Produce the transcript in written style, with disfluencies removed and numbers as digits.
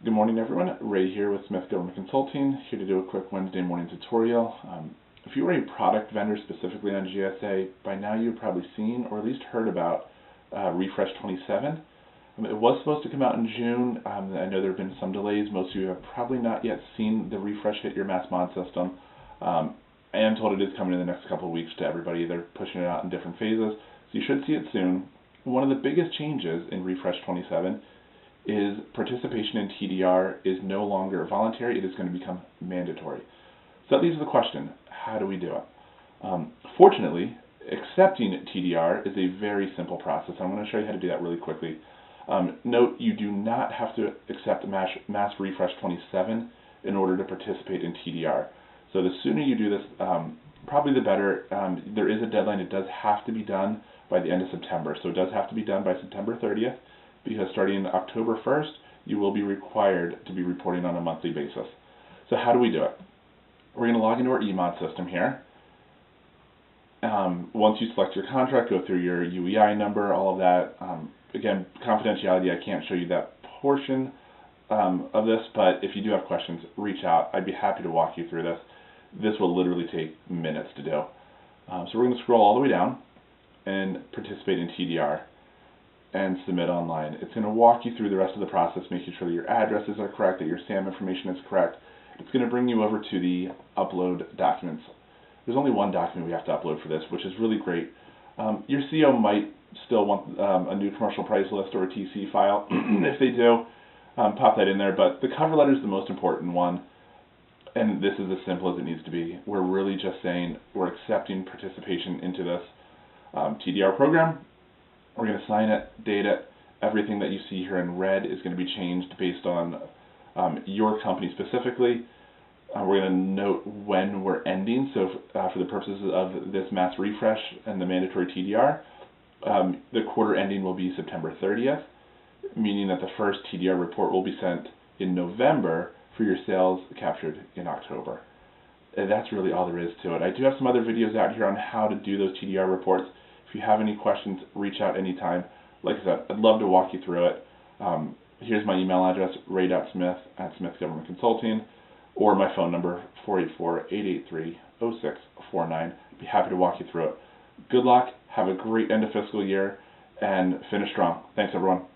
Good morning, everyone. Ray here with Smith Government Consulting, here to do a quick Wednesday morning tutorial. If you are a product vendor specifically on GSA, by now you've probably seen or at least heard about Refresh 27. It was supposed to come out in June. I know there have been some delays. Most of you have probably not yet seen the refresh hit your mass mod system. I am told it is coming in the next couple of weeks to everybody. They're pushing it out in different phases, so you should see it soon. One of the biggest changes in Refresh 27 is participation in TDR is no longer voluntary, it is going to become mandatory. So that leaves the question, how do we do it? Fortunately, accepting TDR is a very simple process. I'm going to show you how to do that really quickly. Note, you do not have to accept Mass Refresh 27 in order to participate in TDR. So the sooner you do this, probably the better. There is a deadline. It does have to be done by the end of September. So it does have to be done by September 30th. Because starting October 1st, you will be required to be reporting on a monthly basis. So how do we do it? We're going to log into our 𝘠𝘬𝘮 system here. Once you select your contract, go through your UEI number, all of that. Again, confidentiality, I can't show you that portion of this, but if you do have questions, reach out. I'd be happy to walk you through this. This will literally take minutes to do. So we're going to scroll all the way down and participate in TDR. And submit online. It's going to walk you through the rest of the process, making sure that your addresses are correct, that your SAM information is correct. It's going to bring you over to the upload documents. There's only one document we have to upload for this, which is really great. Your CO might still want a new commercial price list or a TC file. If they do, pop that in there. But the cover letter is the most important one, and this is as simple as it needs to be. We're really just saying we're accepting participation into this TDR program. We're going to sign it, date it. Everything that you see here in red is going to be changed based on your company specifically. We're going to note when we're ending. So for the purposes of this mass refresh and the mandatory TDR, the quarter ending will be September 30th, meaning that the first TDR report will be sent in November for your sales captured in October. And that's really all there is to it. I do have some other videos out here on how to do those TDR reports. If you have any questions, reach out anytime. Like I said, I'd love to walk you through it. Here's my email address, ray.smith@Smith Government Consulting, or my phone number, 484-883-0649. I'd be happy to walk you through it. Good luck. Have a great end of fiscal year, and finish strong. Thanks, everyone.